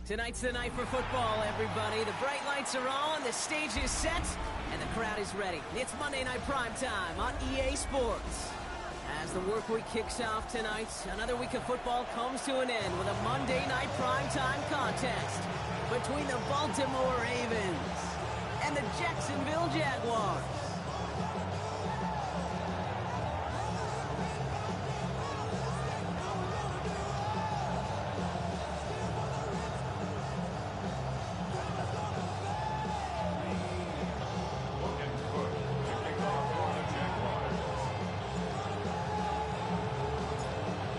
Tonight's the night for football, everybody. The bright lights are on, the stage is set, and the crowd is ready. It's Monday Night Primetime on EA Sports. As the work week kicks off tonight, another week of football comes to an end with a Monday Night Primetime contest between the Baltimore Ravens and the Jacksonville Jaguars.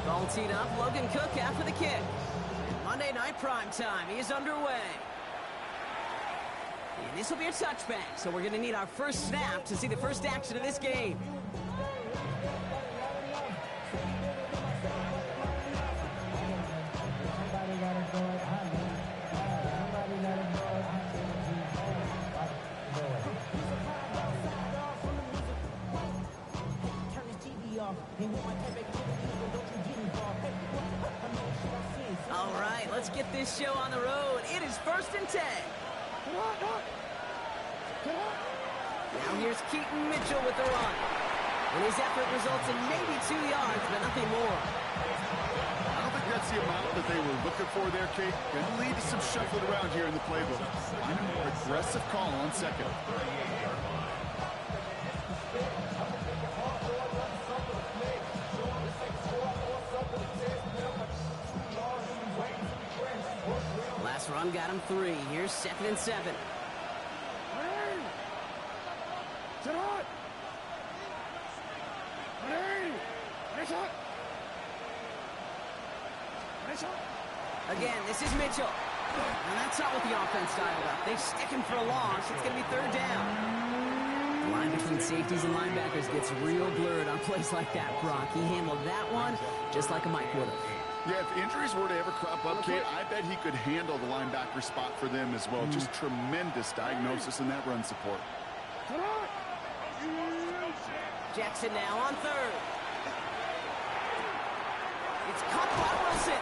Ball teed up, Logan Cook after the kick. Monday Night Primetime is underway. And this will be a touchback, so we're going to need our first snap to see the first action of this game. All right, let's get this show on the road. It is 1st and 10. Now here's Keaton Mitchell with the run. And his effort results in maybe 2 yards, but nothing more. I don't think that's the amount that they were looking for there, Kate. Going to lead to some shuffling around here in the playbook. Find a more aggressive call on second. Last run got him 3. Here's 2nd and 7. Again, this is Mitchell. And that's not what the offense dialed up. They stick him for a loss. It's going to be 3rd down. The line between safeties and linebackers gets real blurred on plays like that, Brock. He handled that one just like a Mike would have. Yeah, if injuries were to ever crop up, Kate, I bet he could handle the linebacker spot for them as well. Just tremendous diagnosis in that run support. Jackson now on 3rd. It's caught by Wilson.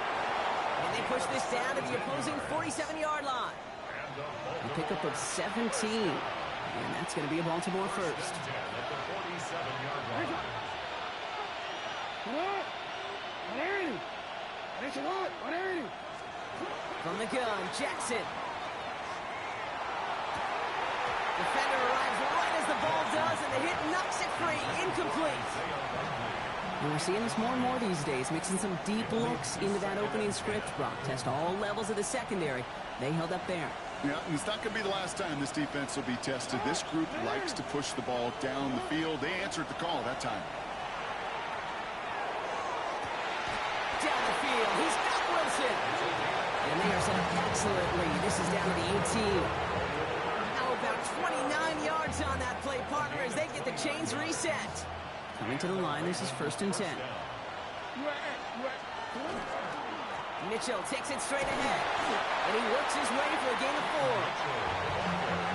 And they push this down to the opposing 47-yard line. A pickup of 17. And that's going to be a Baltimore first. From the gun, Jackson. Defender arrives right as the ball does, and the hit knocks it free. Incomplete. And we're seeing this more and more these days, mixing some deep looks into that opening script. Brock test all levels of the secondary. They held up there. Yeah, and it's not going to be the last time this defense will be tested. This group likes to push the ball down the field. They answered the call that time. Down the field, he's got Wilson. And they are set up excellently. This is down to the 18. Now about 29 yards on that play, partner, as they get the chains reset. Coming to the line, this is 1st and 10. Mitchell takes it straight ahead. And he works his way for a gain of 4.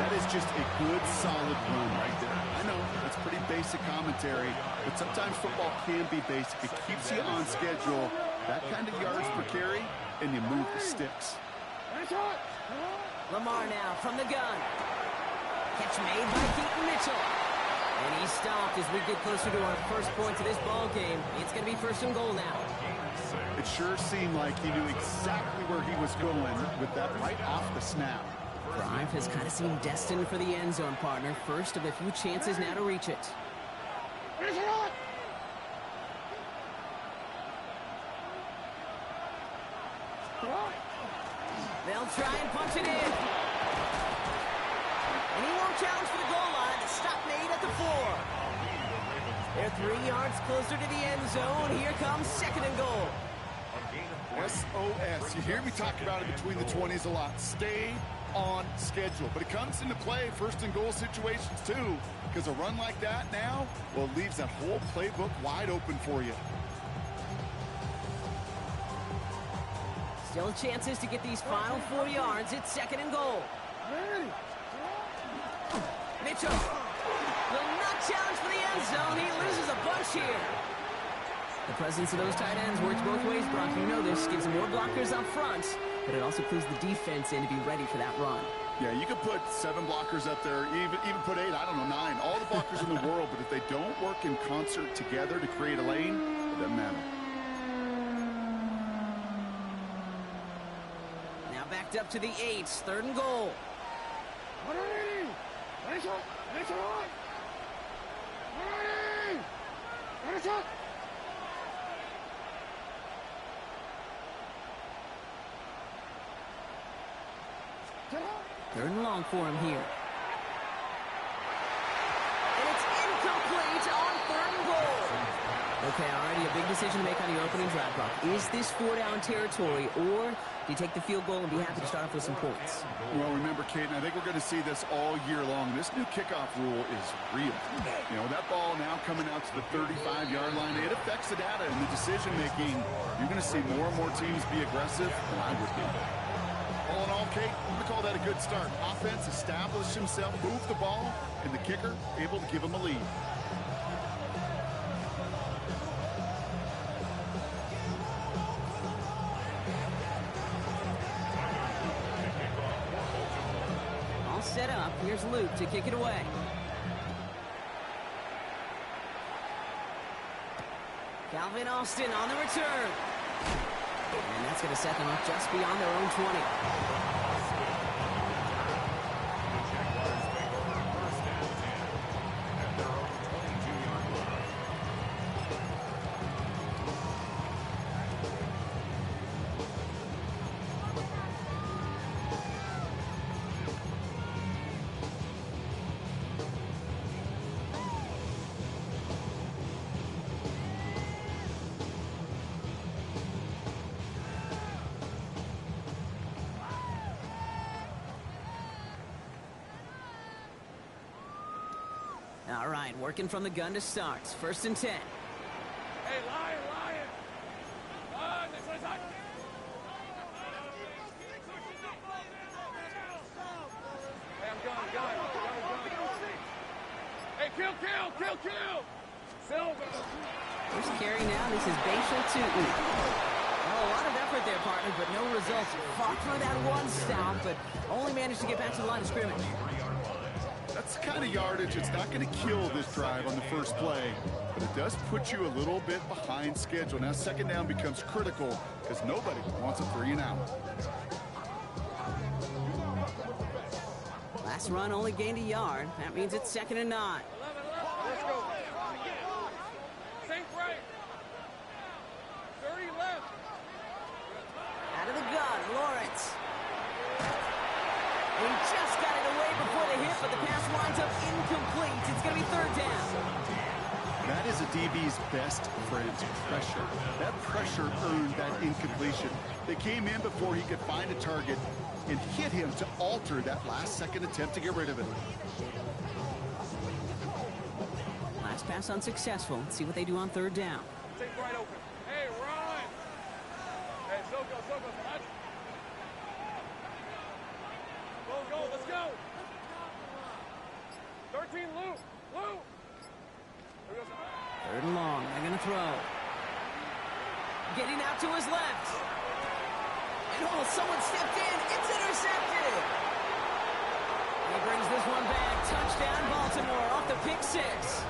That is just a good, solid run right there. I know, it's pretty basic commentary, but sometimes football can be basic. It keeps you on schedule. That kind of yards per carry, and you move the sticks. Lamar now from the gun. Catch made by Keaton Mitchell. And he's stopped as we get closer to our first points of this ball game. It's going to be 1st and goal now. It sure seemed like he knew exactly where he was going with that right off the snap. Drive has kind of seemed destined for the end zone, partner. First of a few chances now to reach it. They'll try and punch it in. And he won't challenge for the goal line. The stop made at the 4. They're 3 yards closer to the end zone. Here comes 2nd and goal. SOS. You hear me talk about it between the 20s a lot. Stay on schedule. But it comes into play 1st and goal situations too. Because a run like that now, well, it leaves that whole playbook wide open for you. Still chances to get these final 4 yards. It's 2nd and goal. Mitchell will not challenge for the end zone. He loses a bunch here. The presence of those tight ends works both ways, Brock. You know this. Gives more blockers up front, but it also clues the defense in to be ready for that run. Yeah, you could put 7 blockers up there, even put 8, I don't know, 9, all the blockers in the world, but if they don't work in concert together to create a lane, it doesn't matter. Now backed up to the 8s, 3rd and goal. Third and long for him here. And it's incomplete on 3rd and goal. Okay, already a big decision to make on your opening drive, Buck. Is this 4-down territory, or do you take the field goal and be happy to start off with some points? Well, remember, Kate, and I think we're going to see this all year long. This new kickoff rule is real. You know, that ball now coming out to the 35-yard line, it affects the data and the decision-making. You're going to see more and more teams be aggressive than I would be. All in all, Kate, I'm going to call that a good start. Offense established himself, moved the ball, and the kicker able to give him a lead. All set up. Here's Luke to kick it away. Calvin Austin on the return. And that's going to set them up just beyond their own 20. All right, working from the gun to start. 1st and 10. Hey, Lion! Next one's hot! Hey, I'm going. Hey, kill! Silver! First carry now. This is Bashal Tutu. Oh, a lot of effort there, partner, but no results. Fought through that one stop, but only managed to get back to the line of scrimmage. That's the kind of yardage. It's not going to kill this drive on the first play, but it does put you a little bit behind schedule. Now, 2nd down becomes critical because nobody wants a 3 and out. Last run only gained a yard. That means it's 2nd and 9. Let's go. Think right. 30 left. Out of the gun, Lawrence. He just got it away before the hit, but the pass winds up incomplete. It's going to be 3rd down. That is a DB's best friend, pressure. That pressure earned that incompletion. They came in before he could find a target and hit him to alter that last-second attempt to get rid of it. Last pass unsuccessful. Let's see what they do on 3rd down. Think right open. Hey, run! Hey, Soko, hot. Go, let's go! 13, Lou! 3rd and long. They're going to throw. Getting out to his left. And someone stepped in. It's intercepted. He brings this one back. Touchdown, Baltimore, off the pick 6.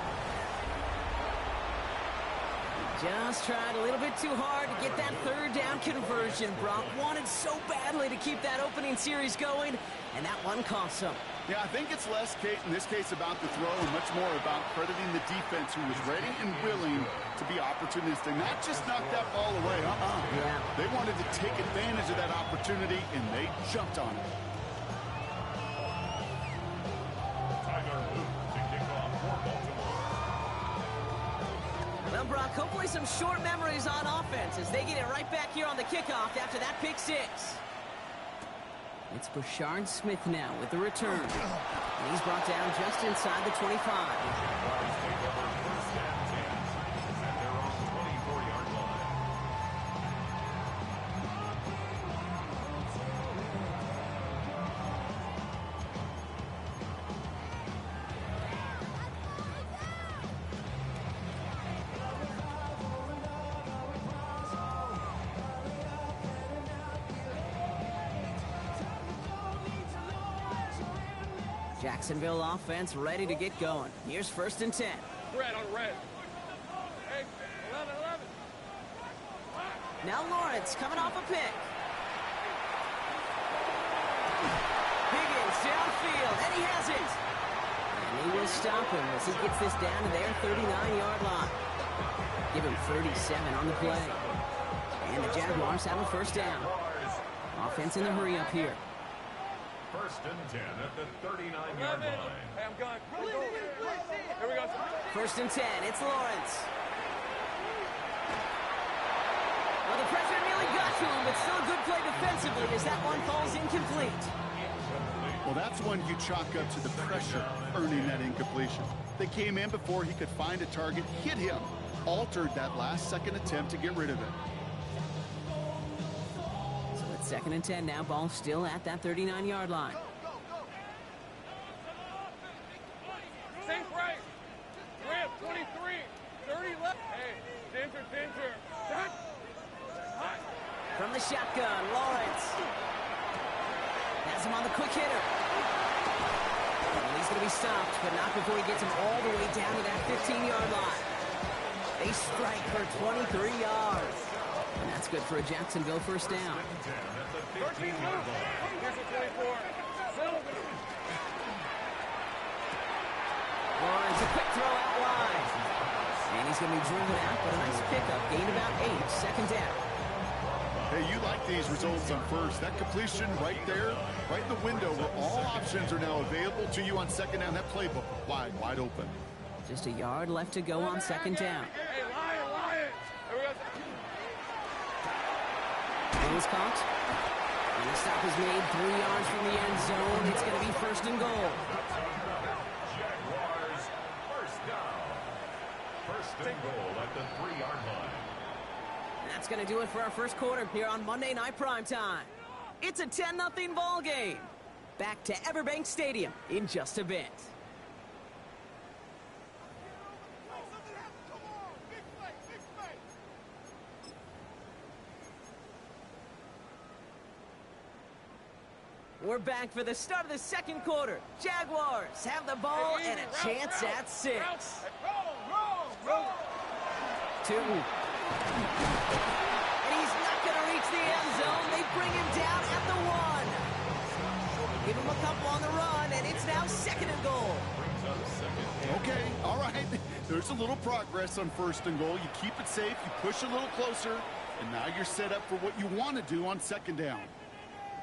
Just tried a little bit too hard to get that 3rd down conversion. Brock wanted so badly to keep that opening series going, and that one cost him. Yeah, I think it's less, Kate, in this case about the throw and much more about crediting the defense who was ready and willing to be opportunistic. Not just knock that ball away. Yeah. They wanted to take advantage of that opportunity, and they jumped on it. Well, Brock, hopefully some short memories on offense as they get it right back here on the kickoff after that pick 6. It's Brashard Smith now with the return. And he's brought down just inside the 25. Jacksonville offense ready to get going. Here's 1st and 10. Red on red. Hey, 11, 11. Now Lawrence coming off a pick. Higgins downfield, and he has it. And he will stop him as he gets this down to their 39-yard line. Give him 37 on the play. And the Jaguars have a 1st down. Offense in the hurry up here. 1st and 10 at the 39-yard line. Hey, I'm gone. Here we go. 1st and 10, it's Lawrence. Well, the pressure nearly got to him, but still a good play defensively as that one falls incomplete. Well, that's one you chalk up to the pressure earning that incompletion. They came in before he could find a target, hit him, altered that last-second attempt to get rid of it. So it's 2nd and 10 now. Ball still at that 39-yard line. Think right. Grab 23. 30 left. Hey, danger. Shot. Hot. From the shotgun, Lawrence. Has him on the quick hitter. And he's going to be stopped, but not before he gets him all the way down to that 15-yard line. They strike for 23 yards. And that's good for a Jacksonville 1st down. 13 move. Here's a 24. Lawrence, a quick throw out wide. And he's going to be driven out, but a nice pickup. Gained about 8, 2nd down. Hey, you like these results on 1st. That completion right there, right in the window where all options are now available to you on 2nd down. That playbook wide open. Just a yard left to go on 2nd down. Hey, Lions. Here we go. It was caught. And the stop is made 3 yards from the end zone. It's going to be 1st and goal. Jaguars 1st down. 1st and goal at the 3-yard line. And that's going to do it for our 1st quarter here on Monday Night Primetime. It's a 10-0 ball game. Back to Everbank Stadium in just a bit. We're back for the start of the 2nd quarter. Jaguars have the ball and a chance at 6. 2. And he's not going to reach the end zone. They bring him down at the 1. Give him a couple on the run, and it's now 2nd and goal. Okay, all right. There's a little progress on 1st and goal. You keep it safe, you push a little closer, and now you're set up for what you want to do on 2nd down.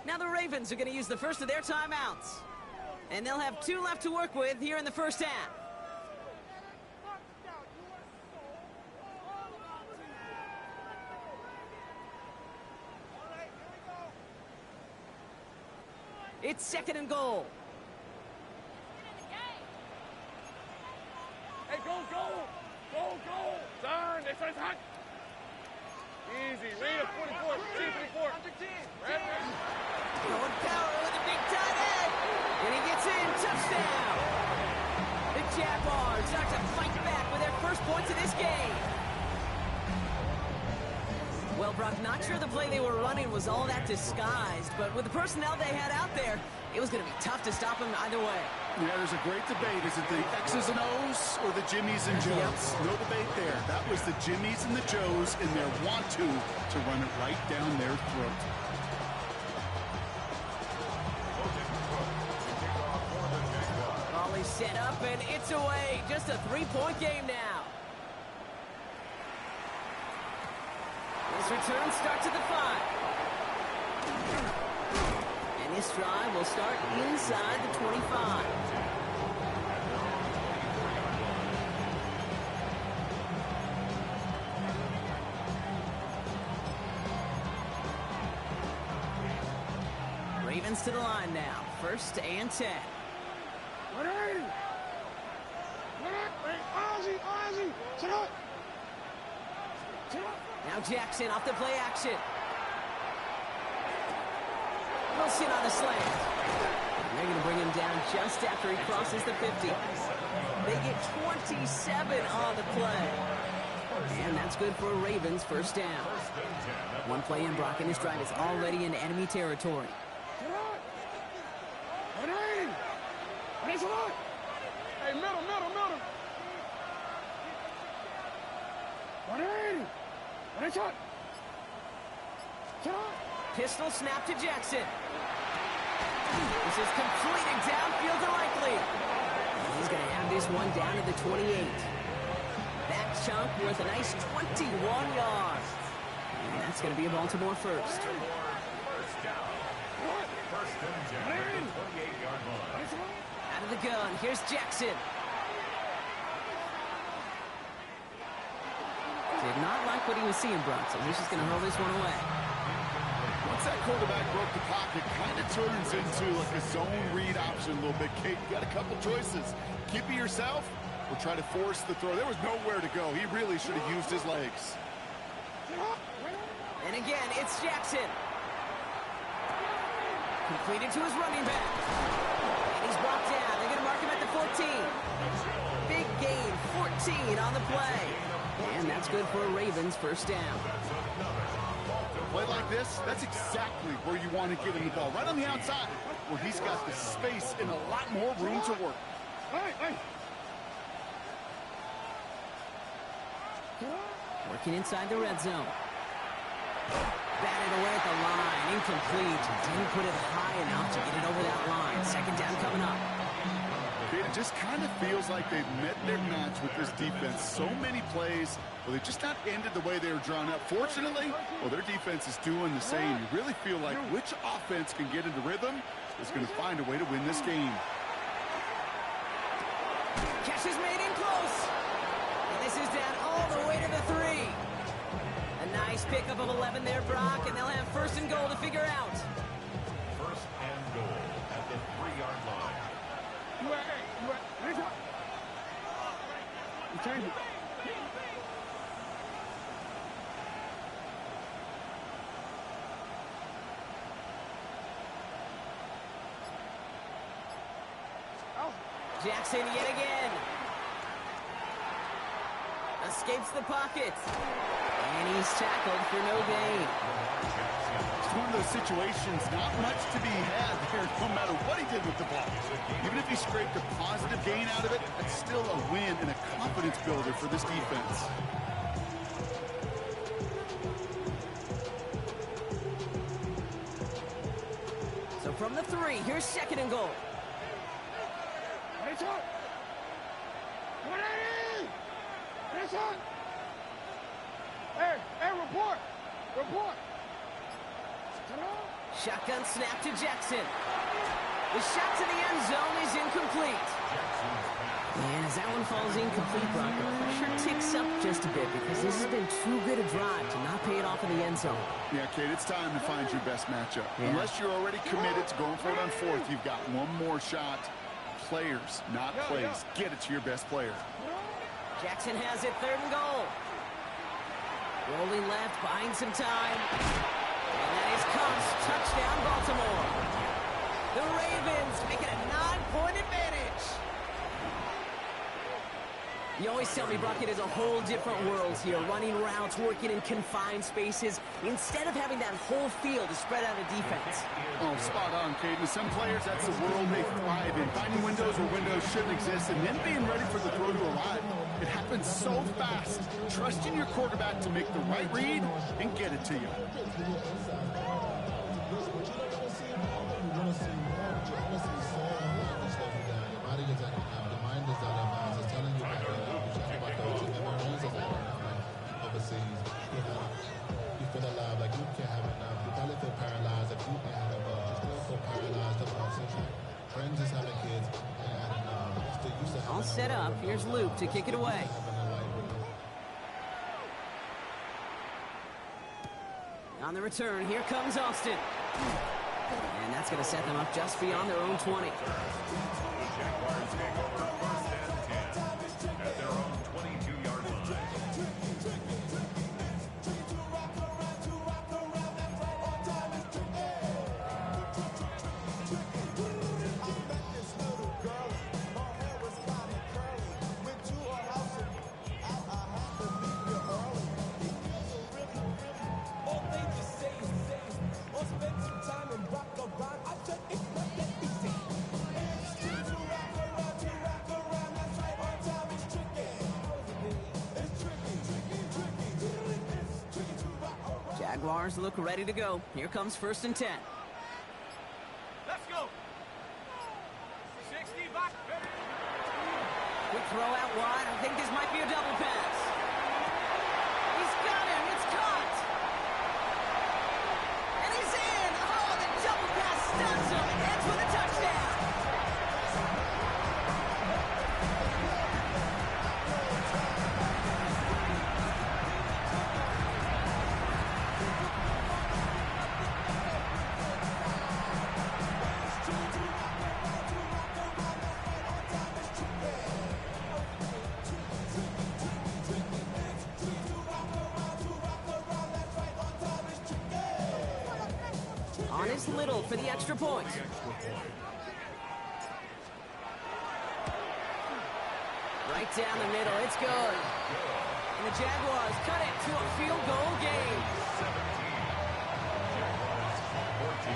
Now the Ravens are going to use the first of their timeouts. And they'll have 2 left to work with here in the 1st half. It's 2nd and goal. Hey, go. Turn. They say it's hot. Easy. Read a 24. 24. Going power with a big tight end. And he gets in. Touchdown. The Jaguars start to fight back with their 1st points of this game. Well, Brock, not sure the play they were running was all that disguised, but with the personnel they had out there, it was going to be tough to stop them either way. Yeah, there's a great debate. Is it the X's and O's or the Jimmies and Joes? No debate there. That was the Jimmies and the Joes in their want-to run it right down their throat. Ball is set up, and it's away. Just a 3-point game now. This return starts at the 5. And this drive will start inside the 25. Ravens to the line now. 1st and 10. Now Jackson off the play action. Wilson on the slant. And they're going to bring him down just after he crosses the 50. They get 27 on the play. And that's good for Ravens 1st down. 1 play in, Brock, and this drive is already in enemy territory. Hey, middle. 180. 180 shot. Pistol snap to Jackson. This is completed downfield to Likely. He's going to have this one down to the 28. That chunk worth a nice 21 yards. And that's going to be a Baltimore first. First down. First and 10 at the 28-yard line. Out of the gun, here's Jackson. Did not like what he was seeing, Bronson. He's just going to hurl this one away. Once that quarterback broke the pocket, kind of turns into like a zone read option a little bit. Kate, you got a couple choices. Keep it yourself or try to force the throw. There was nowhere to go. He really should have used his legs. And again, it's Jackson. Completed to his running back. And he's brought down. They're going to mark him at the 14. Big gain, 14 on the play. And that's good for a Ravens first down. Play like this, that's exactly where you want to give him the ball. Right on the outside, where he's got the space and a lot more room to work. Working inside the red zone. Batted away at the line. Incomplete. Didn't put it high enough to get it over that line. Second down coming up. It just kind of feels like they've met their match with this defense. So many plays, well, they just not ended the way they were drawn up. Fortunately, well, their defense is doing the same. You really feel like which offense can get into rhythm is going to find a way to win this game. Catch is made in close. And this is down all the way to the 3. A nice pickup of 11 there, Brock, and they'll have first and goal to figure out. First and goal at the 3-yard line. You change it. Jackson yet again. Escapes the pocket. And he's tackled for no gain. It's one of those situations, not much to be had there, no matter what he did with the ball. Even if he scraped a positive gain out of it, it's still a win and a confidence builder for this defense. So from the 3, here's second and goal. Hey, shot. 180. Hey, shot. Hey, report. Shotgun snap to Jackson. The shot to the end zone is incomplete. And as that one falls incomplete, Brock, the pressure ticks up just a bit because this has been too good a drive to not pay it off in the end zone. Yeah, Kate, it's time to find your best matchup. Yeah. Unless you're already committed to going for it on fourth, you've got one more shot. Players, not plays. Get it to your best player. Jackson has it, third and goal. Rolling left, buying some time. And that is Cox, touchdown Baltimore. The Ravens make it a 9-point advantage. You always tell me, Brock, it is a whole different world here. Running routes, working in confined spaces, instead of having that whole field to spread out a defense. Oh, spot on, Caden. Some players, that's the world they thrive in. Finding windows where windows shouldn't exist, and then being ready for the throw to arrive. It happens so fast. Trusting your quarterback to make the right read and get it to you. All set up. Here's Luke to kick it away. On the return, here comes Austin. And that's going to set them up just beyond their own 20. Jaguars take over first and 10 at their own 22-yard line. Jaguars look ready to go. Here comes 1st and 10. Let's go. 60 back. Quick throw out wide. I think this might be a double pass. He's got him. It's caught. And he's in. Oh, the double pass stuns him. It ends with a touchdown. On is Little for the extra point. Right down the middle, it's good. And the Jaguars cut it to a field goal game. 17. Jaguars 14.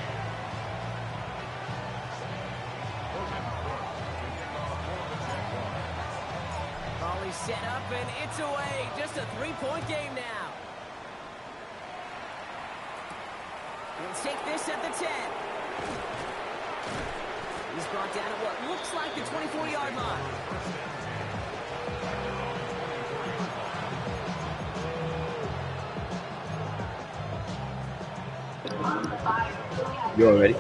Volley set up and it's away. Just a 3-point game now. He'll take this at the 10. He's brought down at what looks like the 24-yard line. You all ready?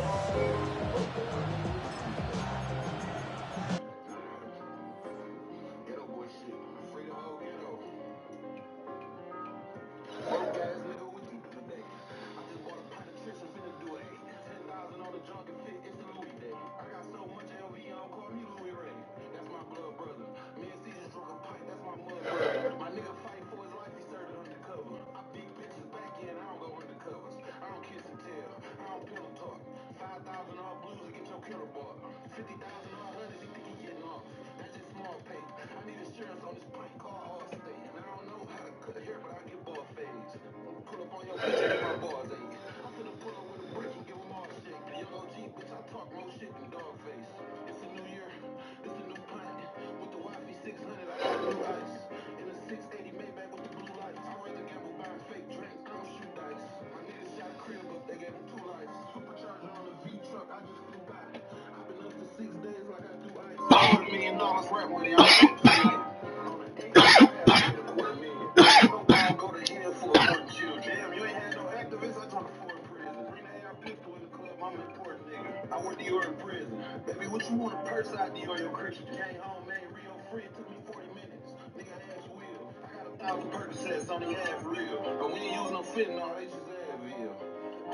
I went to York in prison. Baby, what you want a purse ID or your Christian? Came home, made Rio free. It took me 40 minutes. Nigga, ass wheel. I got 1,000 Percocets on the half real. But we ain't using no fentanyl, they just Advil.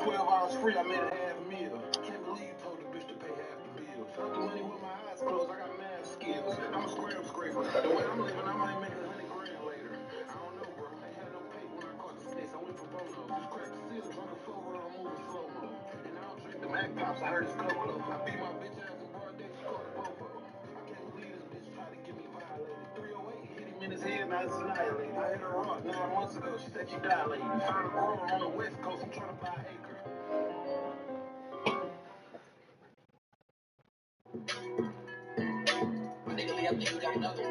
12 hours free, I made a half meal. I can't believe you told the bitch to pay half the bill. Spent the money with my eyes closed, I got mad skills. I'm a scram scraper. The way I'm living, I might make $100 grand later. I don't know, bro. I had no pay when I caught the snakes. I went for bono. Just cracked the seal, drunk a flow while I'm moving slow-mo. And I don't drink the Mac Pops, I heard it's cold. I beat my bitch ass in broad day, she caught a popo. I can't believe this bitch tried to get me violated. 308, hit him in his head, now it's annihilated. I hit her off 9 months ago, she said she dilated. Found a grower on the west coast, I'm trying to buy an acre. My nigga Lee, I think you got another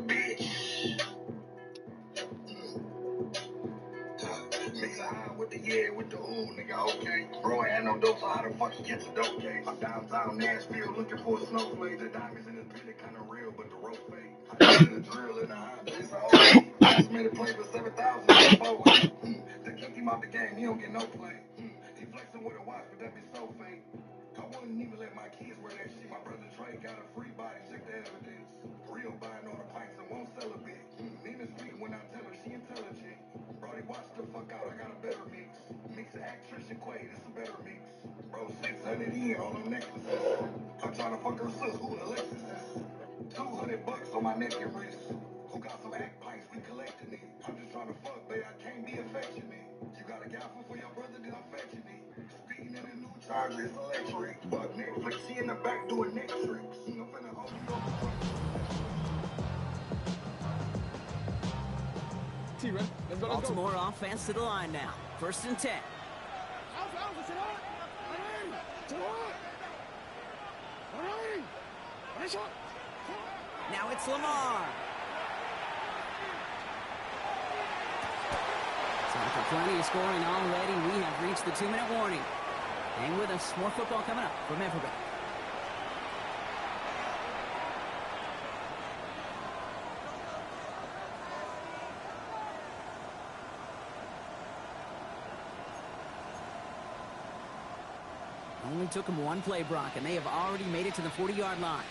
bitch. Mix a high with the yeah, with the ooh, nigga, okay. Bro, I had no dope, so how the fuck you get your dope case? I'm downtown Nashville looking for a snowflake. The diamonds in this bitch, they kinda real, but the rope fake. I did a drill in the Honda, it's all I just made a play for 7,000 before. To kick him out the game, he don't get no play. He flexing with a watch, but that be so fake. I wouldn't even let my kids wear that shit. My brother Trey got a free body, check the evidence. Real buying all the pints and won't sell a bit. Nina speak when I tell her she intelligent. Brody, watch the fuck out, I got a better mix. Mix the actress and Quaid, it's a better mix. Bro, 600 in on them necklaces. I'm trying to fuck her sis, who the Lexus is. $200 on my neck and wrist. Who got some act pints, we collecting it. I'm just trying to fuck, babe, I can't be affectionate. You got a gaffle for your brother, then I'm fetching it. Speeding in a new Charger, it's electric. Fuck Netflix, she in the back doing neck tricks. I'm finna hold you over. Baltimore offense to the line now. 1st and 10. Now it's Lamar. So After plenty of scoring already, we have reached the 2-minute warning. Hang with us. More football coming up from Everett. Only took him one play, Brock, and they have already made it to the 40-yard line.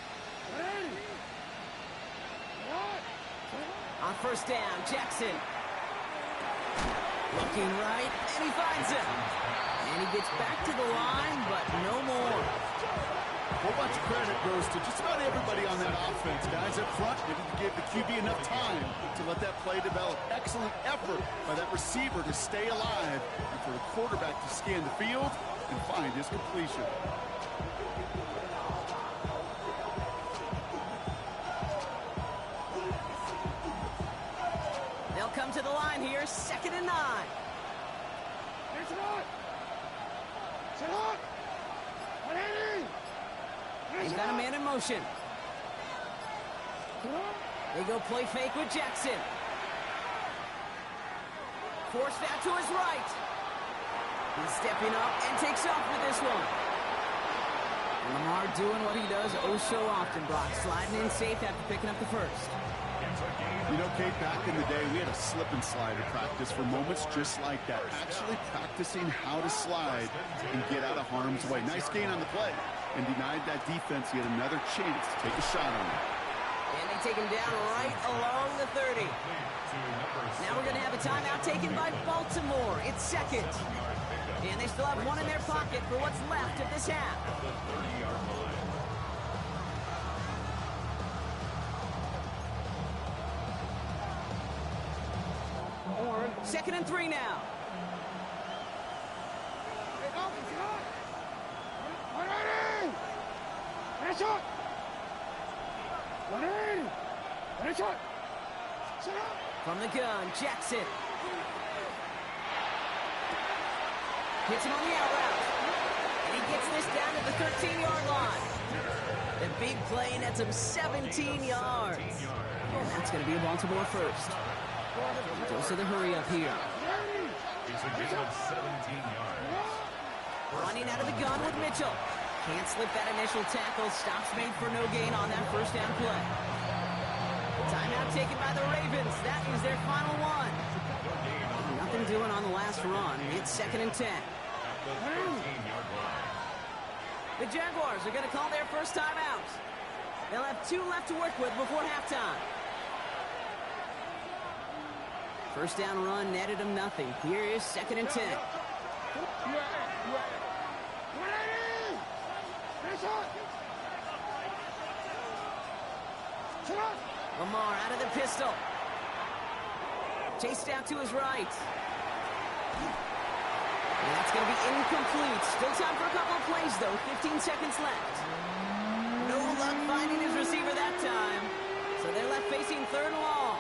On first down, Jackson. Looking right, and he finds it. And he gets back to the line, but no more. A whole bunch of credit goes to just about everybody on that offense. Guys up front didn't give the QB enough time to let that play develop. Excellent effort by that receiver to stay alive and for the quarterback to scan the field and find his completion. They'll come to the line here, 2nd and 9. He's got a man in motion. They go play fake with Jackson. Forced out to his right. He's stepping up and takes off with this one. And Lamar doing what he does oh so often, Brock. Sliding in safe after picking up the first. You know, Kate, back in the day, we had a slip and slide at practice for moments just like that. Actually practicing how to slide and get out of harm's way. Nice gain on the play. And denied that defense yet another chance to take a shot on him. And they take him down right along the 30. Now we're going to have a timeout taken by Baltimore. It's 2nd. And they still have one in their pocket for what's left of this half. Second and 3 now. From the gun, Jackson. Hits him on the out route. And he gets this down to the 13-yard line. The big play nets him 17 yards. And that's going to be a Baltimore first. Goes to the hurry up here. He's a gain of 17 yards. Running out of the gun with Mitchell. Can't slip that initial tackle. Stops made for no gain on that first down play. Timeout taken by the Ravens. That is their final one. Nothing doing on the last run. It's 2nd and 10. The Jaguars are going to call their first timeout. They'll have 2 left to work with before halftime. First down run netted them nothing. Here is 2nd and 10. Lamar out of the pistol. Chased out to his right. And that's going to be incomplete. Still time for a couple of plays, though. 15 seconds left. No luck finding his receiver that time. So they're left facing 3rd and long.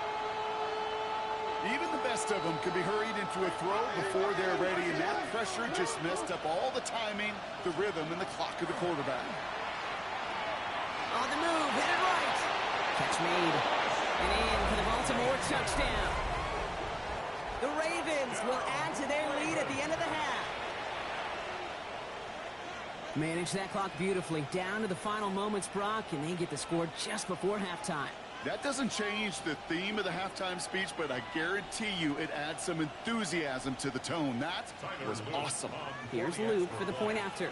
Even the best of them could be hurried into a throw before they're ready, and that pressure just messed up all the timing, the rhythm, and the clock of the quarterback. On the move, hit it right. Catch made. And in for the Baltimore touchdown. The Ravens will add to their lead at the end of the half. Manage that clock beautifully. Down to the final moments, Brock, and they get the score just before halftime. That doesn't change the theme of the halftime speech, but I guarantee you it adds some enthusiasm to the tone. That was awesome. Here's Luke for the point after.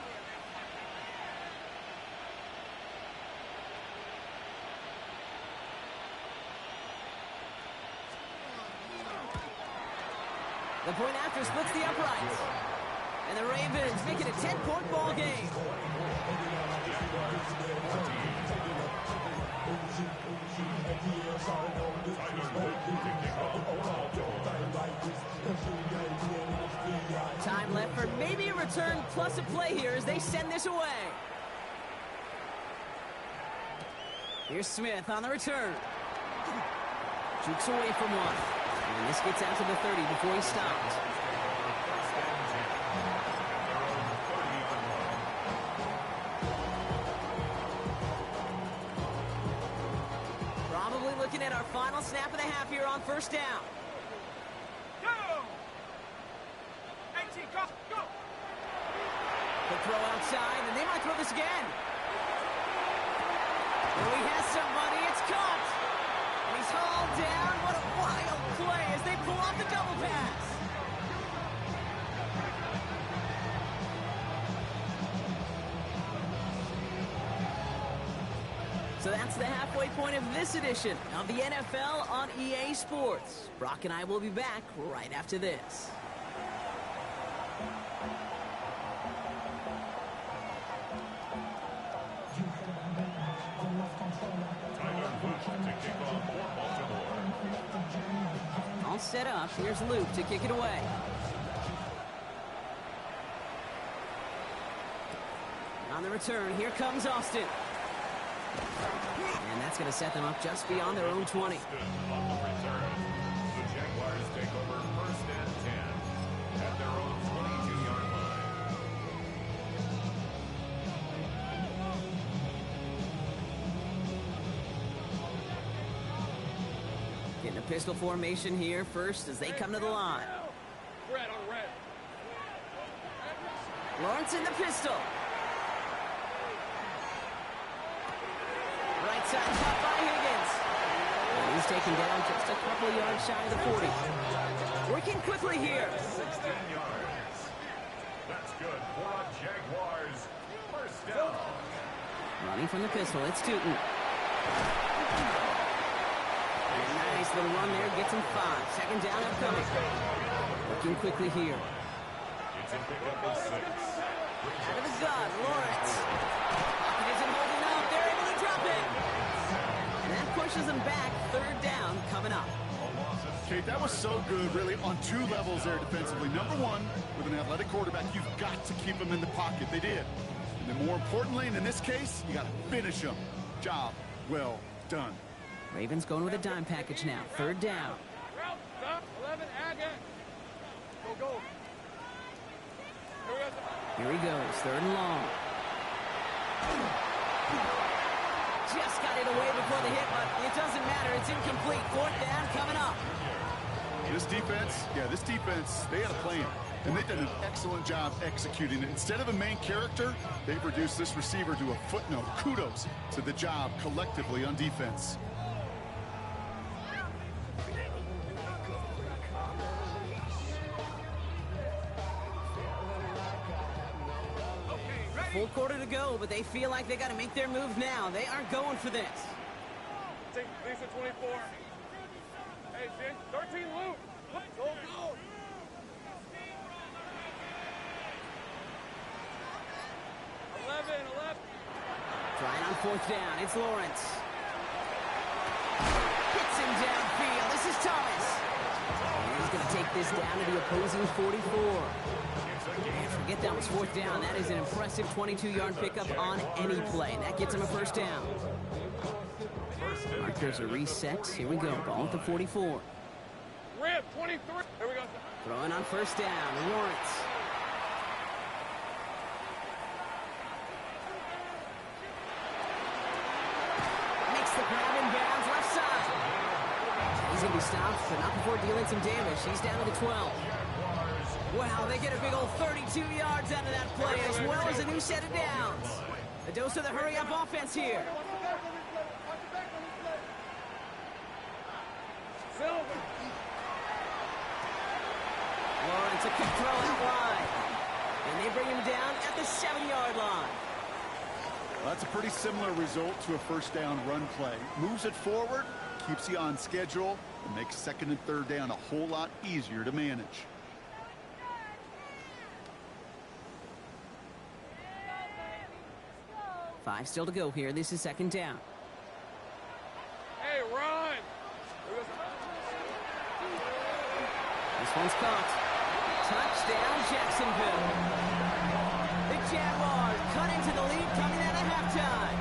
The point after splits the uprights. And the Ravens make it a 10-point ball game. Time left for maybe a return plus a play here as they send this away. Here's Smith on the return. Jukes away from one. And this gets out to the 30 before he stops. Probably looking at our final snap of the half here on first down. The throw outside, and they might throw this again. Oh, he has somebody. It's caught. And he's hauled down. What a wild play as they pull off the double pass. So that's the halfway point of this edition of the NFL on EA Sports. Brock and I will be back right after this. All set up. Here's Luke to kick it away. On the return, here comes Austin. And that's going to set them up just beyond their own 20. On the return, the Jaguars take over first and 10 at their own 22-yard line. Getting a pistol formation here first as they come to the line. Red on red. Lawrence in the pistol. Right side caught by Higgins. And he's taken down just a couple yards shy of the 40. Working quickly here. 16 yards. That's good for a Jaguars first down. Running from the pistol, it's Tootin. And a nice little run there, gets him 5. Second down upcoming. Working quickly here. It's a pickup of 6. Out of the gun, Lawrence. Pocket isn't holding up. They're able to drop it. And that pushes them back. Third down coming up. Kate, that was so good, really, on two levels there defensively. Number one, with an athletic quarterback, you've got to keep him in the pocket. They did. And then more importantly, and in this case, you got to finish him. Job well done. Ravens going with a dime package now. Third down. Route, stop. 11, again. Go, go. Here he goes. Third and long. Just got it away before the hit, but it doesn't matter. It's incomplete. Fourth down coming up. This defense, they had a plan. And they did an excellent job executing it. Instead of a main character, they've reduced this receiver to a footnote. Kudos to the job collectively on defense. Full quarter to go, but they feel like they got to make their move now. They aren't going for this. Take Lisa 24. Hey, 13 Luke. Go, go. 11. Trying on fourth down. It's Lawrence. Hits him downfield. This is Thomas. And he's going to take this down to the opposing 44. And forget that was fourth down. That is an impressive 22-yard pickup on any play. And that gets him a first down. Markers are reset. Here we go. Ball at the 44. Rip, 23. Here we go. Throwing on first down. Lawrence. Makes the grab in bounds left side. He's going to be stopped, but not before dealing some damage. He's down to the 12. Wow, they get a big old 32 yards out of that play, as well as a new set of downs. A dose of the hurry-up offense here. Lawrence, a quick throw out wide. And they bring him down at the 7-yard line. Well, that's a pretty similar result to a first down run play. Moves it forward, keeps you on schedule, and makes second and third down a whole lot easier to manage. Five still to go here. This is second down. Hey, run. This one's caught. Touchdown, Jacksonville. The Jaguars cut into the lead coming out of halftime.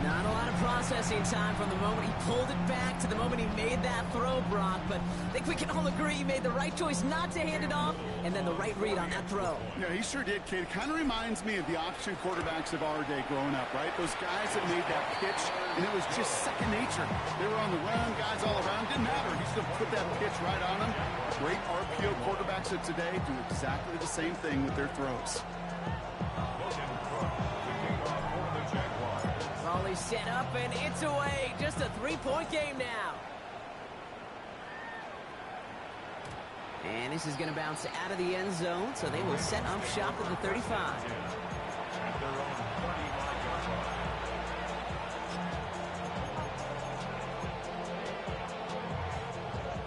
Not a lot of process processing time from the moment he pulled it back to the moment he made that throw, Brock. But I think we can all agree he made the right choice not to hand it off, and then the right read on that throw. Yeah, he sure did, kid. It kind of reminds me of the option quarterbacks of our day growing up, right? Those guys that made that pitch, and it was just second nature. They were on the run, guys all around. Didn't matter. He's going to put that pitch right on them. Great RPO quarterbacks of today do exactly the same thing with their throws. Volley set up, and it's away. Just a 3-point game now. And this is going to bounce out of the end zone, so they will set up shop at the 35.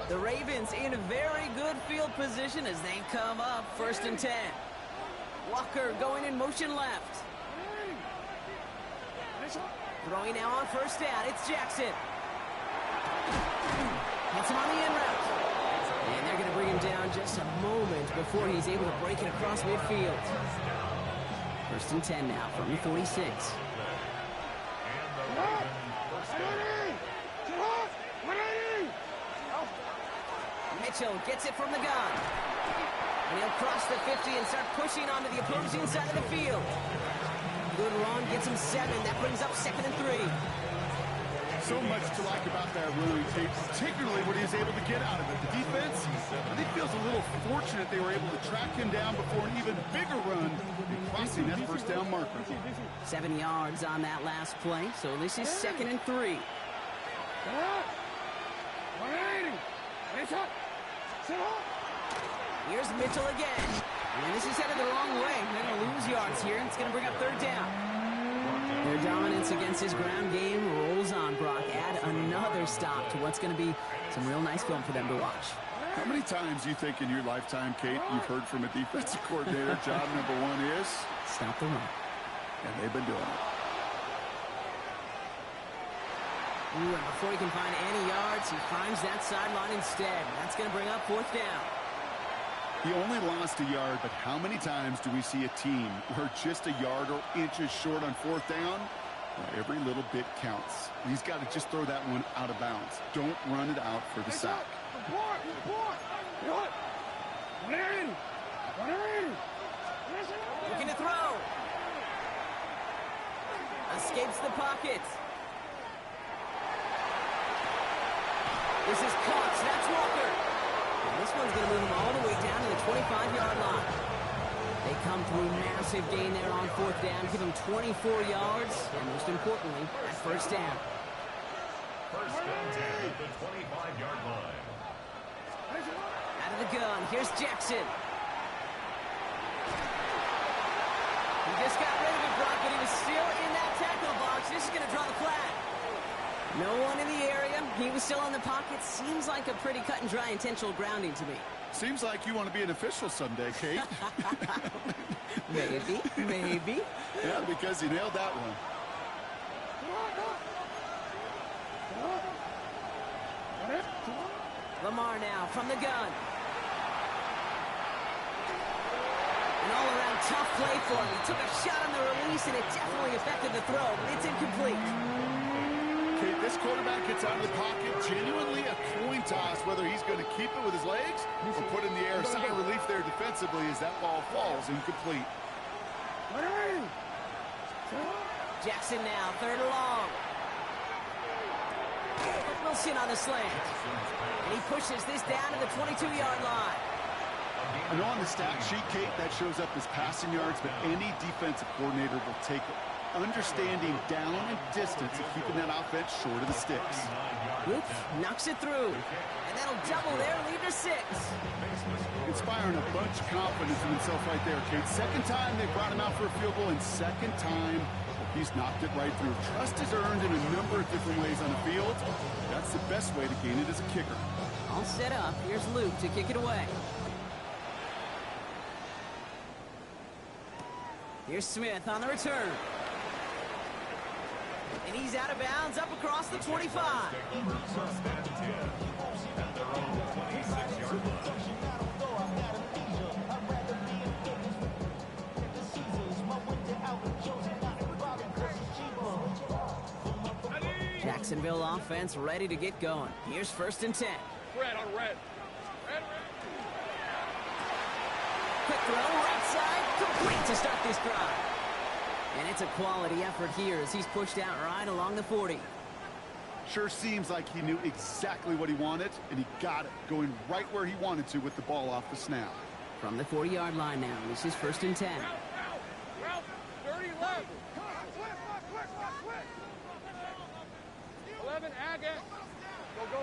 The Ravens in a very good field position as they come up 1st and 10. Walker going in motion left. Throwing now on 1st down. It's Jackson. Hits him on the in route. And they're going to bring him down just a moment before he's able to break it across midfield. 1st and 10 now from the 46. Mitchell gets it from the gun. And he'll cross the 50 and start pushing onto the opposing side of the field. Good run, gets him 7. That brings up 2nd and 3. So much to like about that run, particularly what he was able to get out of it. The defense, I think, feels a little fortunate they were able to track him down before an even bigger run and crossing that 1st down marker. 7 yards on that last play, so this is 2nd and 3. Here's Mitchell again. And this is headed the wrong way. They're going to lose yards here, and it's going to bring up 3rd down. Their dominance against his ground game rolls on, Brock. Add another stop to what's going to be some real nice film for them to watch. How many times do you think in your lifetime, Kate, you've heard from a defensive coordinator, job number 1 is? Stop the run. And they've been doing it. Ooh, and before he can find any yards, he finds that sideline instead. That's going to bring up 4th down. He only lost a yard, but how many times do we see a team where just a yard or inches short on 4th down? Well, every little bit counts. He's got to just throw that one out of bounds. Don't run it out for the sack. Looking to throw. Escapes the pocket. This is caught. That's Walker. And this one's going to move him all the way down to the 25-yard line. They come through massive gain there on 4th down, give him 24 yards, and most importantly, at 1st down. 1st and 10 at the 25-yard line. Out of the gun, here's Jackson. He just got rid of it, Brock, but he was still in that tackle box. This is going to draw the flag. No one in the area. He was still in the pocket. Seems like a pretty cut and dry intentional grounding to me. Seems like you want to be an official someday, Kate. Maybe. Yeah, because you nailed that one. Lamar now from the gun. An all-around tough play for him. He took a shot on the release, and it definitely affected the throw, but it's incomplete. Okay, this quarterback gets out of the pocket, genuinely a coin toss, whether he's going to keep it with his legs or put in the air. Sign of relief there defensively as that ball falls incomplete. Jackson now, 3rd and long. Wilson on the slant. And he pushes this down to the 22-yard line. I know on the stat sheet, Kate, that shows up as passing yards, but any defensive coordinator will take it. Understanding down and distance and keeping that offense short of the sticks. Whoop, knocks it through. And that'll double there, lead to 6. Inspiring a bunch of confidence in himself right there, Kate. 2nd time they brought him out for a field goal, and 2nd time he's knocked it right through. Trust is earned in a number of different ways on the field. That's the best way to gain it as a kicker. All set up. Here's Luke to kick it away. Here's Smith on the return. And he's out of bounds up across the 25. Jacksonville offense ready to get going. Here's 1st and 10. Red on red. Red. Quick throw, right side, complete to start this drive. And it's a quality effort here as he's pushed out right along the 40. Sure seems like he knew exactly what he wanted, and he got it, going right where he wanted to with the ball off the snap. From the 40-yard line now, this is 1st and 10. Ralph, 30 left. 11, Agate. Go.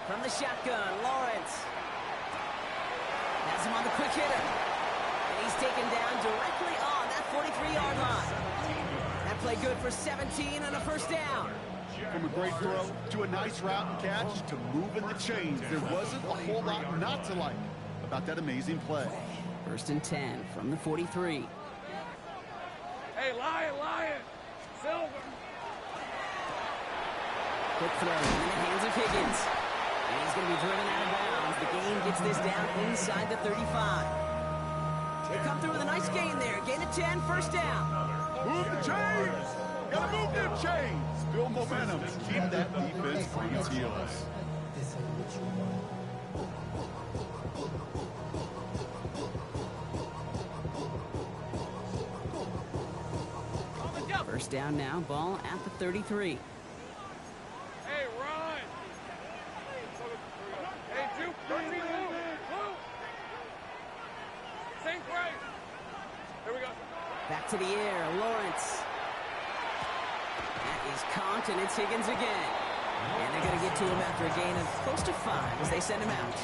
From the shotgun, Lawrence. Has him on the quick hitter. And he's taken down directly on that 43-yard line. That play good for 17 and a 1st down. From a great throw to a nice route and catch to moving the chains, there wasn't a whole lot not to like about that amazing play. 1st and 10 from the 43. Hey, Lion. Silver. Quick throw in the hands of Higgins. And he's going to be driven out of bounds. The game gets this down inside the 35. They come through with a nice gain there. Gain of 10, 1st down. Move the chains! Gotta move them chains! Build momentum. Keep that defense on its heels. First down now, ball at the 33. Hey, Ron. Hey, Juke, 13, Lou. St. Christ. Here we go. Back to the air, Lawrence. That is Conk, and it's Higgins again. And they're going to get to him after a gain of close to 5 as they send him out.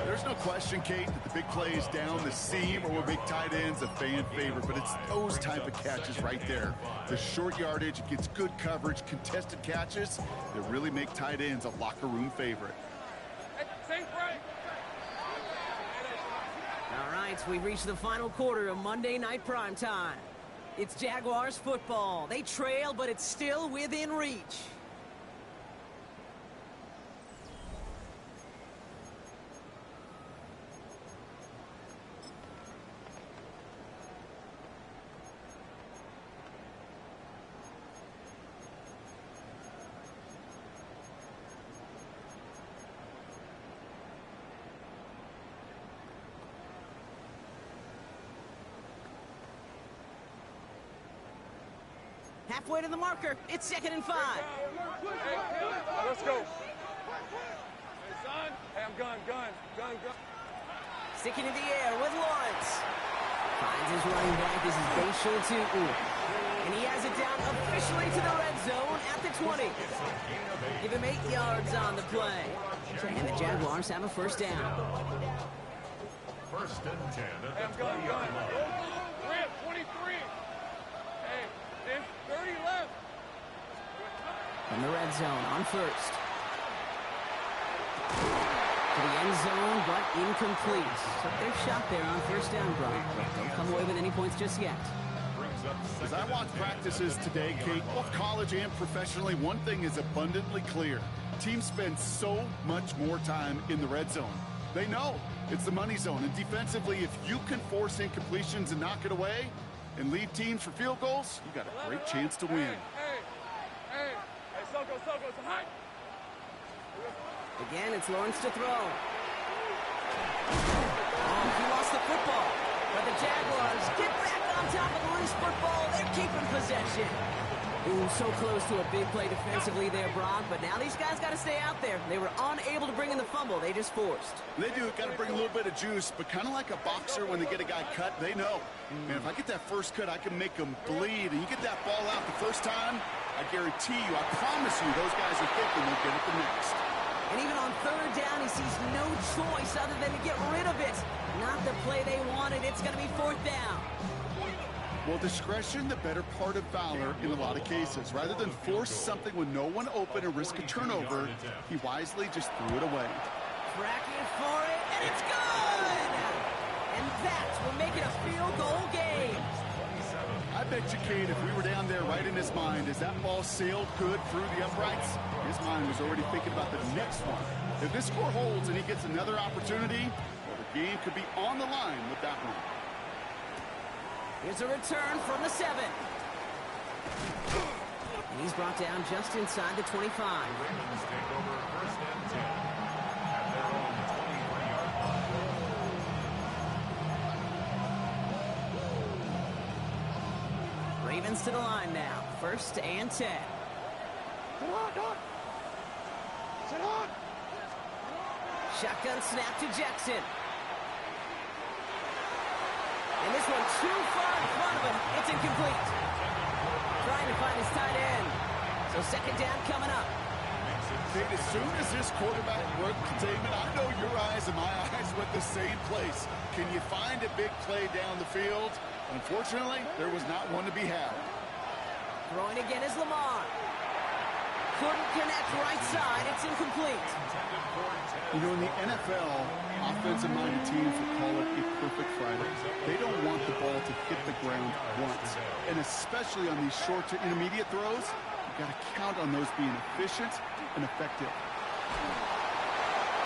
There's no question, Kate, that the big plays down the seam or with big tight ends a fan favorite, but it's those type of catches right there. The short yardage, it gets good coverage, contested catches that really make tight ends a locker room favorite. Hey, St. Christ. All right, so we've reached the final quarter of Monday Night Primetime. It's Jaguars football. They trail, but it's still within reach. Halfway to the marker. It's 2nd and 5. Hey, let's go. Hey, son. Hey, I'm gun. Sticking in the air with Lawrence. Finds his running back. This is Bashal Tutu. And he has it down officially to the red zone at the 20. Give him 8 yards on the play. And the Jaguars have a 1st down. 1st and 10 at Hey, the I'm gun. 20-yard line. Grant, 23. Hey, there's 30 left. From the red zone on 1st. To the end zone, but incomplete. Took their shot there on 1st down, Brock. But don't come away with any points just yet. As I watch practices today, Kate, both college and professionally, one thing is abundantly clear. Teams spend so much more time in the red zone. They know it's the money zone. And defensively, if you can force incompletions and knock it away and lead teams for field goals, you got a great chance to win. Hey, Soko, it's hot. Again, it's Lawrence to throw. Oh, he lost the football. But the Jaguars get back on top of the loose football. They're keeping possession. Ooh, so close to a big play defensively there, Brock. But now these guys got to stay out there. They were unable to bring in the fumble. They just forced. They do. Got to bring a little bit of juice, but kind of like a boxer when they get a guy cut, they know. Man, if I get that first cut, I can make them bleed. And you get that ball out the first time, I guarantee you, I promise you, those guys are thinking they'll get it the next. And even on 3rd down, he sees no choice other than to get rid of it. Not the play they wanted. It's going to be 4th down. Well, discretion, the better part of valor in a lot of cases. Rather than force something with no one open and risk a turnover, he wisely just threw it away. Tracking for it, and it's good! And that will make it a field goal game. I bet you, Kate, if we were down there right in his mind, as that ball sailed good through the uprights, his mind was already thinking about the next one. If this score holds and he gets another opportunity, well, the game could be on the line with that one. Here's a return from the 7. And he's brought down just inside the 25. Ravens take over first and 10 at their own 23-yard line. Ravens to the line now. First and 10. Sit on, Doc. Sit on. Shotgun snap to Jackson. And this one too far in front of him. It's incomplete. Trying to find his tight end. So second down coming up. Kate, as soon as this quarterback broke containment, I know your eyes and my eyes went the same place. Can you find a big play down the field? Unfortunately, there was not one to be had. Throwing again is Lamar. Couldn't connect right side. It's incomplete. You know, in the NFL, offensive-minded teams will call it a perfect Friday. They don't want the ball to hit the ground once. And especially on these short to intermediate throws, you've got to count on those being efficient and effective.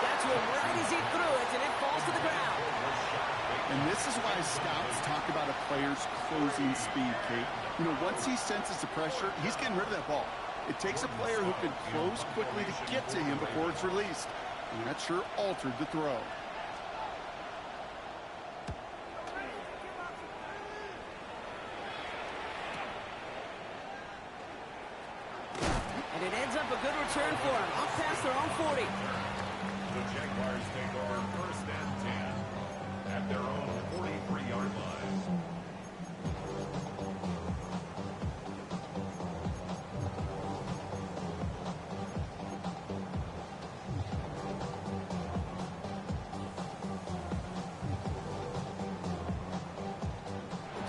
That's one right as he threw it, and it falls to the ground. And this is why scouts talk about a player's closing speed, Kate. You know, once he senses the pressure, he's getting rid of that ball. It takes a player who can close quickly to get to him before it's released. And that sure altered the throw. And it ends up a good return for him. Up past their own 40. The Jaguars take over first and 10 at their own 43-yard line.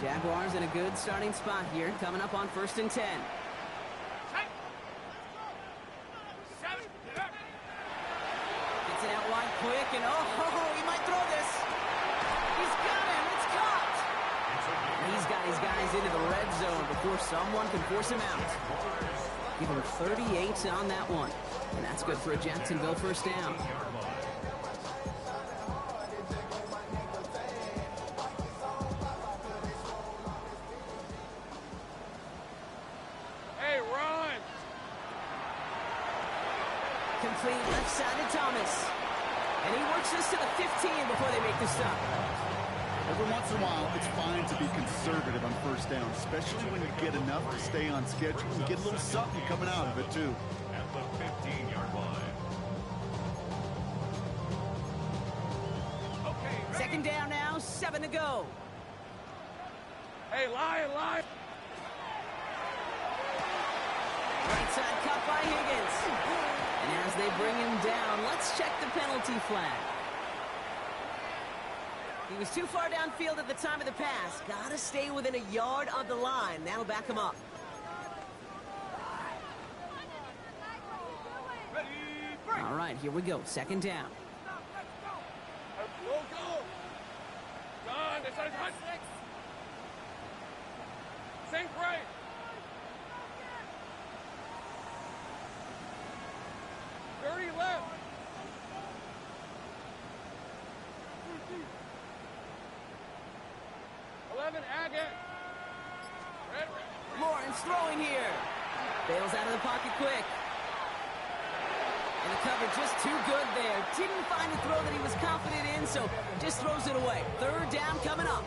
Jaguars in a good starting spot here, coming up on first and 10. Gets it out wide quick, and he might throw this. He's got him. It's caught. He's got his guys into the red zone before someone can force him out. Give him 38 on that one, and that's good for a Jacksonville first down. Complete left side to Thomas. And he works this to the 15 before they make the stop. Every once in a while, it's fine to be conservative on first down, especially when you get enough to stay on schedule and get a little something coming out of it, too. At the 15-yard line. Second down now, 7 to go. Hey, Lion. Right side cut by Higgins. And as they bring him down, let's check the penalty flag. He was too far downfield at the time of the pass. Gotta stay within a yard of the line. That'll back him up. All right, here we go. Second down. Go. John, this is hot. Sink right. Dirty left. Agate. Red. Lawrence throwing here. Bails out of the pocket quick. And the cover just too good there. Didn't find a throw that he was confident in, so just throws it away. Third down coming up.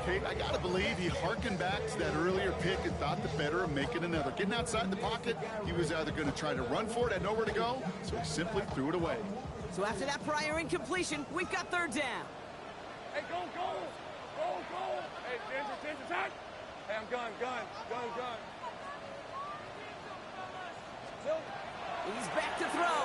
Kate, I got to believe he harkened back to that earlier pick and thought the better of making another. Getting outside the pocket, he was either going to try to run for it, had nowhere to go, so he simply threw it away. So after that prior incompletion, we've got third down. Hey, go. Hey, Ginger, tight. Hey, I'm gun. Silver. He's back to throw.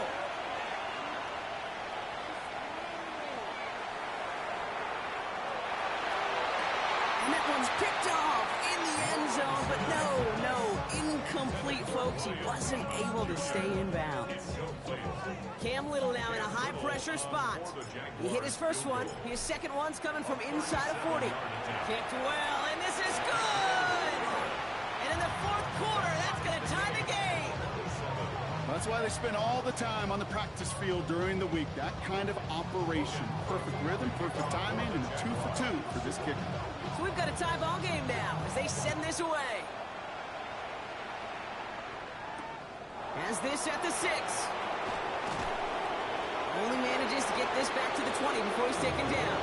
And that one's picked off in the end zone, but no, incomplete, folks. He wasn't able to stay in bounds. Cam Little now in a high-pressure spot. He hit his first one. His second one's coming from inside of 40. Kicked well, and this is good! And in the fourth quarter, that's going to tie the game. That's why they spend all the time on the practice field during the week. That kind of operation. Perfect rhythm, perfect timing, and a 2 for 2 for this kicker. So we've got a tie ball game now as they send this away. Has this at the 6. Only manages to get this back to the 20 before he's taken down.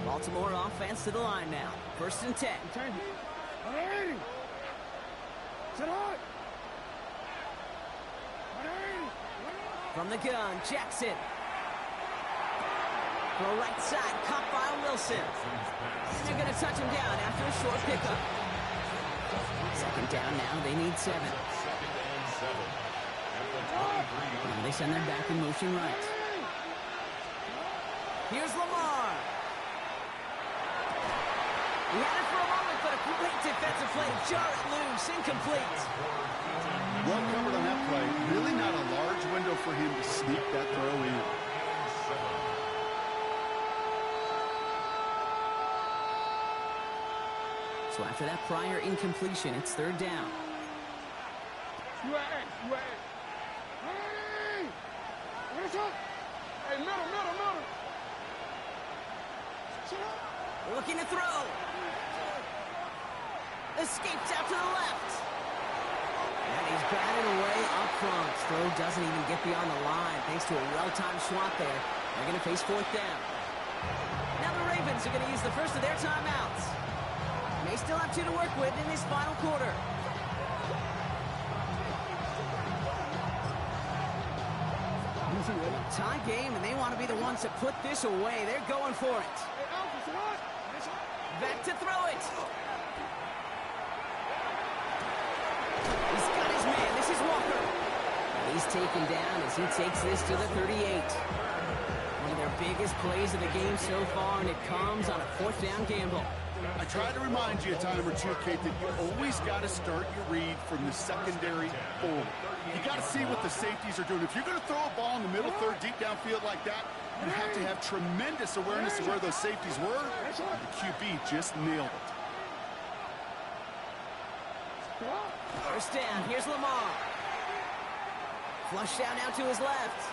Baltimore offense to the line now. 1st and 10. From the gun, Jackson. Throw right side, caught by Wilson. And they're going to touch him down after a short pickup. 2nd down now, they need 7. And they send their back in motion right. Here's Lamar. He had it for a moment, but a great defensive play. Jar it loose, incomplete. Well covered on that play. Really not a large window for him to sneak that throw in. So after that prior incompletion, it's 3rd down. Hey, middle. Looking to throw. Escapes out to the left. And he's batted away up front. Throw doesn't even get beyond the line thanks to a well-timed swat there. They're going to face 4th down. Now the Ravens are going to use the first of their timeouts. They still have 2 to work with in this final quarter. Tie game, and they want to be the ones to put this away. They're going for it. Back to throw it. He's got his man. This is Walker. He's taken down as he takes this to the 38. One of their biggest plays of the game so far, and it comes on a 4th down gamble. I try to remind you a time or two, Kate, that you always got to start your read from the secondary forward. You got to see what the safeties are doing. If you're going to throw a ball in the middle third, deep downfield like that, you have to have tremendous awareness of where those safeties were. The QB just nailed it. 1st down. Here's Lamar. Flush down now to his left.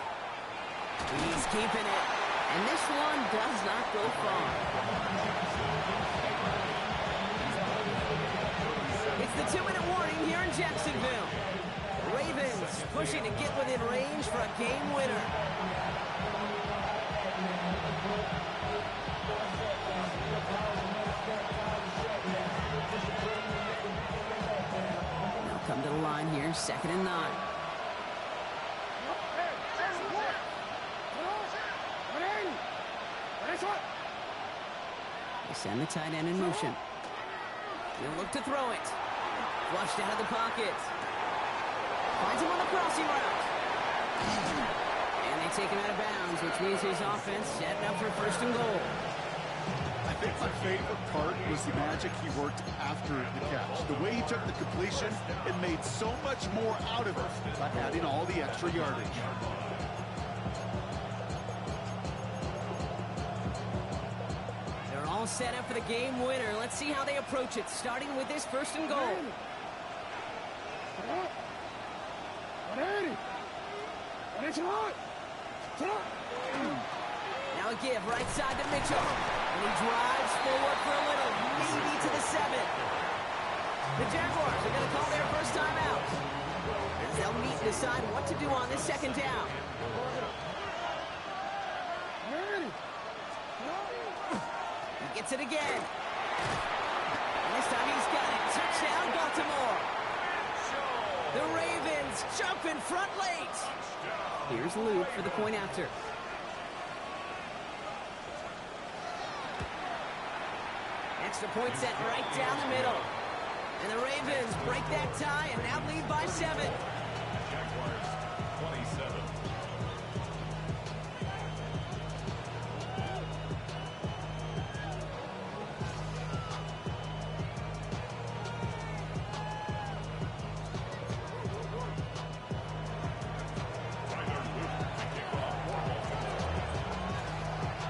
He's keeping it. And this one does not go far. It's the 2-minute warning here in Jacksonville. Ravens pushing to get within range for a game winner. Now come to the line here, 2nd and 9. They send the tight end in motion. He'll look to throw it. Flushed out of the pocket. Finds him on the crossing route. And they take him out of bounds, which means his offense setting up for 1st and goal. I think my favorite part was the magic he worked after the catch. The way he took the completion and made so much more out of it by adding all the extra yardage. They're all set up for the game winner. Let's see how they approach it, starting with this 1st and goal. Now a give right side to Mitchell. And he drives forward for a little, maybe to the 7. The Jaguars are going to call their first timeout. As they'll meet and decide what to do on this 2nd down. He gets it again. And this time he's got it. Touchdown, Baltimore. The Ravens jump in front late. Here's Luke for the point after. Extra point set right down the middle. And the Ravens break that tie and now lead by 7. Jaguars 27.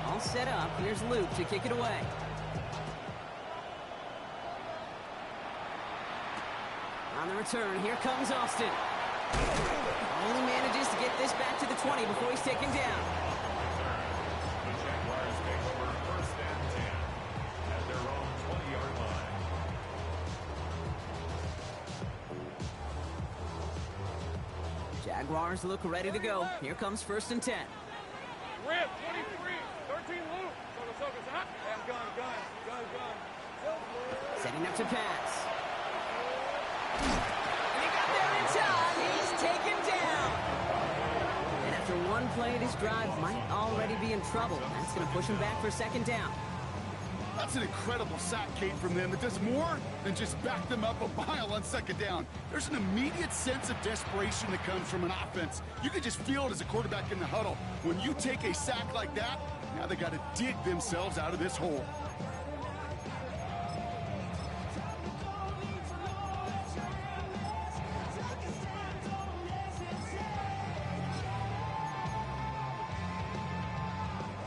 All set up. Here's Luke to kick it away. On the return, here comes Austin. Only manages to get this back to the 20 before he's taken down. The Jaguars take over first and 10 at their own 20-yard line. Jaguars look ready to go. Here comes first and 10. Rip, 23, 13 loop. And gun. Setting up to pass. And he got there in time. He's taken down. And after one play, this drive might already be in trouble. That's going to push him back for second down. That's an incredible sack, Kate, from them. It does more than just back them up a mile on second down. There's an immediate sense of desperation that comes from an offense. You can just feel it as a quarterback in the huddle. When you take a sack like that, now they got to dig themselves out of this hole.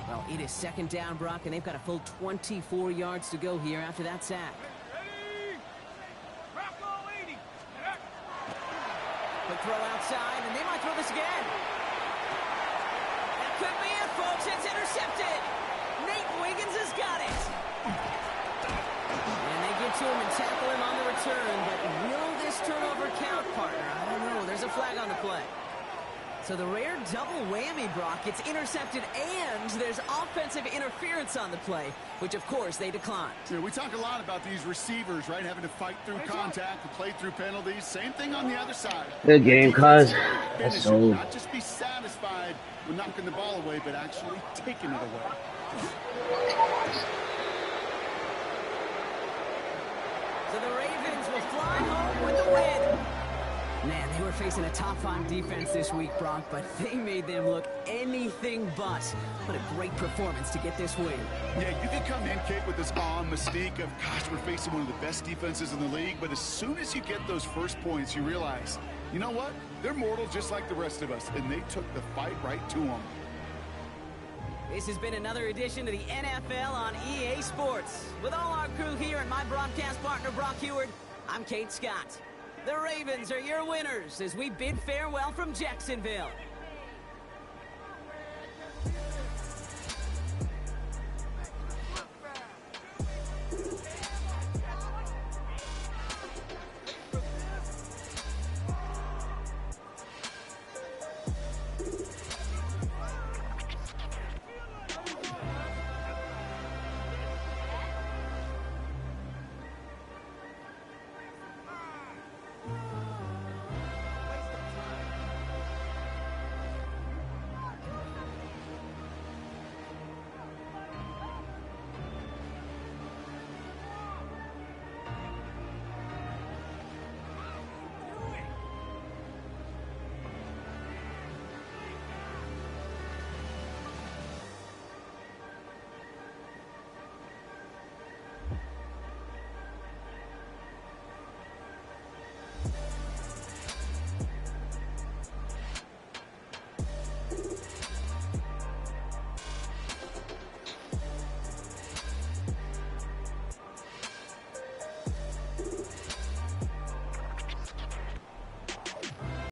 Well, it is second down, Brock, and they've got a full 24 yards to go here after that sack. Ready? Rock all 80. Quick throw outside, and they might throw this again. That could be it, folks. It's intercepted. Nate Wiggins has got it. And they get to him and tackle him on the return, but will this turnover count, partner? I don't know. There's a flag on the play. So the rare double whammy, Brock. It's intercepted and there's offensive interference on the play, which, of course, they declined. Yeah, we talk a lot about these receivers, right, having to fight through contact and play through penalties. Same thing on the other side. Good game, cuz. That's Finish so. it. Not just be satisfied with knocking the ball away, but actually taking it away. So the Ravens will fly home with the win. Man, they were facing a top-5 defense this week, Brock, but they made them look anything but. What a great performance to get this win. Yeah, you can come in, Kate, with this awe and mystique of, gosh, we're facing one of the best defenses in the league, but as soon as you get those first points, you realize, you know what? They're mortal just like the rest of us, and they took the fight right to them. This has been another edition of the NFL on EA Sports. With all our crew here and my broadcast partner, Brock Heward, I'm Kate Scott. The Ravens are your winners as we bid farewell from Jacksonville.